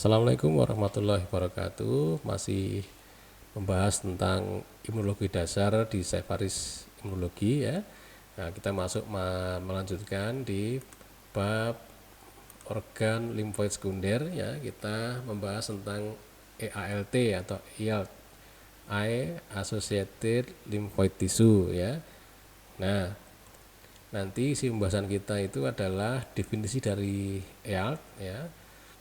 Assalamualaikum warahmatullahi wabarakatuh. Masih membahas tentang imunologi dasar di Syfaris Imunologi ya. Nah, kita melanjutkan di bab organ limfoid sekunder ya. Kita membahas tentang EALT atau EALT, Eye Associated Lymphoid Tissue ya. Nah, nanti isi pembahasan kita itu adalah definisi dari EALT ya,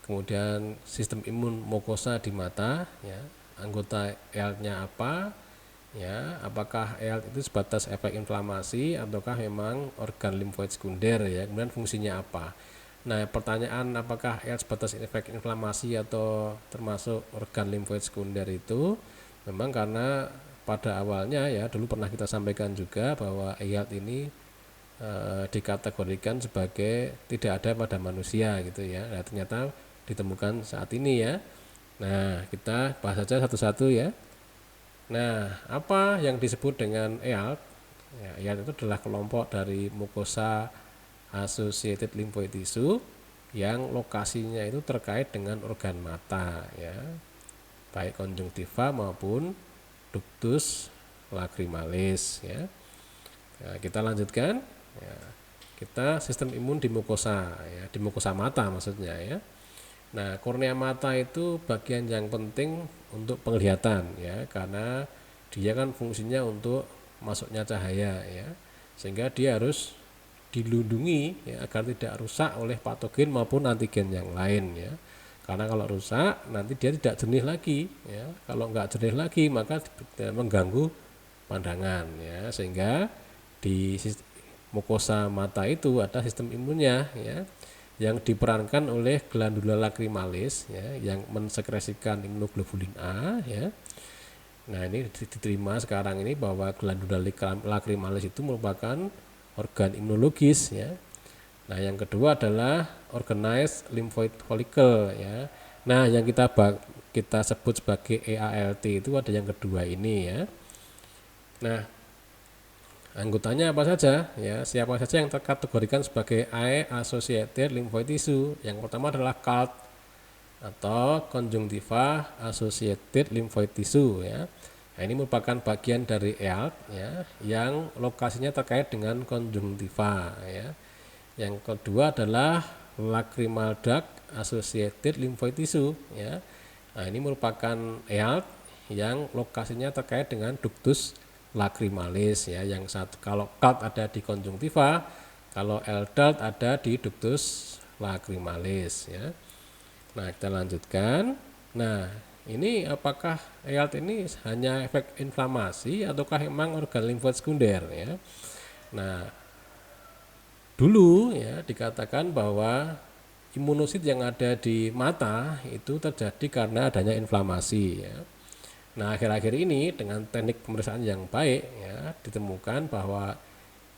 kemudian sistem imun mukosa di mata ya, anggota EALT-nya apa ya, apakah EALT itu sebatas efek inflamasi ataukah memang organ limfoid sekunder ya, kemudian fungsinya apa. Nah, pertanyaan apakah EALT sebatas efek inflamasi atau termasuk organ limfoid sekunder itu memang karena pada awalnya ya, dulu pernah kita sampaikan juga bahwa EALT ini dikategorikan sebagai tidak ada pada manusia gitu ya. Nah, ternyata ditemukan saat ini ya. Nah, kita bahas saja satu-satu ya. Nah, apa yang disebut dengan EALT? Ya, EALT itu adalah kelompok dari mucosa associated lymphoid tissue yang lokasinya itu terkait dengan organ mata ya, baik konjungtiva maupun ductus lacrimalis ya. Nah, kita lanjutkan ya. Kita sistem imun di mukosa ya, di mukosa mata maksudnya ya. Nah, kornea mata itu bagian yang penting untuk penglihatan ya, karena dia kan fungsinya untuk masuknya cahaya ya, sehingga dia harus dilindungi ya, agar tidak rusak oleh patogen maupun antigen yang lain ya. Karena kalau rusak nanti dia tidak jernih lagi ya. Kalau nggak jernih lagi maka mengganggu pandangan ya, sehingga di mukosa mata itu ada sistem imunnya ya, yang diperankan oleh glandula lacrimalis ya, yang mensekresikan imunoglobulin A ya. Nah, ini diterima sekarang ini bahwa glandula lacrimalis itu merupakan organ imunologis ya. Nah, yang kedua adalah organized lymphoid follicle ya. Nah, yang kita sebut sebagai EALT itu ada yang kedua ini ya. Nah, anggotanya apa saja ya, siapa saja yang terkategorikan sebagai Eye Associated Lymphoid Tissue? Yang pertama adalah CALT atau Conjunctiva Associated Lymphoid Tissue ya. Nah, ini merupakan bagian dari EALT ya, yang lokasinya terkait dengan konjungtiva ya. Yang kedua adalah Lacrimal Duct Associated Lymphoid Tissue ya. Nah, ini merupakan EALT yang lokasinya terkait dengan ductus lacrimalis ya. Yang satu, kalau CALT ada di konjungtiva, kalau LDALT ada di ductus lacrimalis ya. Nah, kita lanjutkan. Nah, ini apakah EALT ini hanya efek inflamasi ataukah memang organ limfoid sekunder ya. Nah, dulu ya dikatakan bahwa imunosit yang ada di mata itu terjadi karena adanya inflamasi ya. Nah, akhir-akhir ini dengan teknik pemeriksaan yang baik ya, ditemukan bahwa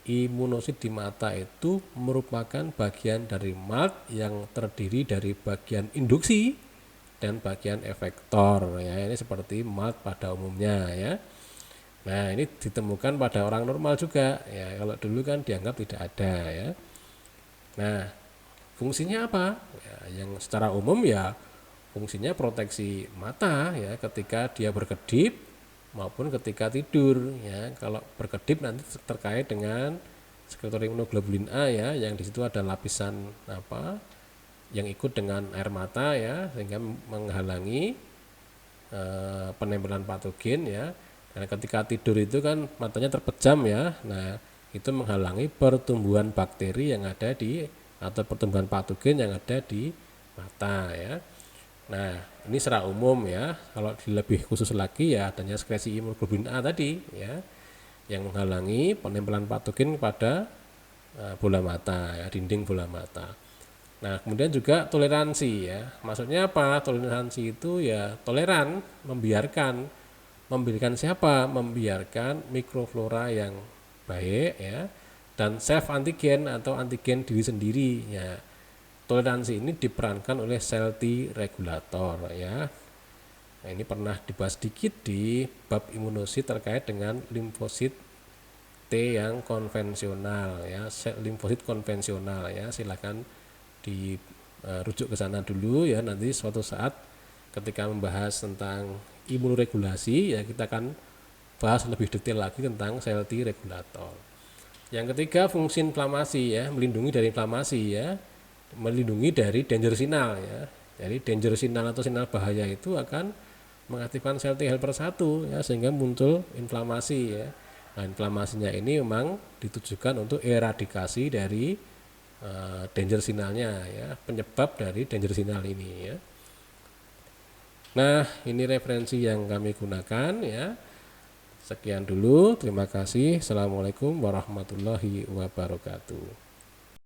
imunosit di mata itu merupakan bagian dari MALT yang terdiri dari bagian induksi dan bagian efektor ya. Ini seperti MALT pada umumnya ya. Nah, ini ditemukan pada orang normal juga ya. Kalau dulu kan dianggap tidak ada ya. Nah, fungsinya apa? Ya, yang secara umum ya fungsinya proteksi mata ya, ketika dia berkedip maupun ketika tidur ya. Kalau berkedip nanti terkait dengan sekretory imunoglobulin A ya, yang di situ ada lapisan yang ikut dengan air mata ya, sehingga menghalangi penempelan patogen ya. Dan ketika tidur itu kan matanya terpejam ya. Nah, itu menghalangi pertumbuhan bakteri yang ada di, atau pertumbuhan patogen yang ada di mata ya. Nah, ini secara umum ya. Kalau lebih khusus lagi ya adanya sekresi imunoglobulin A tadi ya, yang menghalangi penempelan patogen pada bola mata ya, dinding bola mata. Nah, kemudian juga toleransi ya. Maksudnya apa? Toleransi itu ya toleran, membiarkan siapa? Membiarkan mikroflora yang baik ya, dan self antigen atau antigen diri sendiri ya. Toleransi ini diperankan oleh sel T regulator ya. Nah, ini pernah dibahas sedikit di bab imunosit terkait dengan limfosit T yang konvensional ya, sel limfosit konvensional ya. Silakan rujuk ke sana dulu ya, nanti suatu saat ketika membahas tentang imunoregulasi ya kita akan bahas lebih detail lagi tentang sel T regulator. Yang ketiga, fungsi inflamasi ya, melindungi dari inflamasi ya, melindungi dari danger signal ya. Jadi danger signal atau sinyal bahaya itu akan mengaktifkan sel T helper 1 ya, sehingga muncul inflamasi ya. Nah, inflamasinya ini memang ditujukan untuk eradikasi dari danger signalnya ya, penyebab dari danger signal ini ya. Nah, ini referensi yang kami gunakan ya. Sekian dulu, terima kasih. Assalamualaikum warahmatullahi wabarakatuh.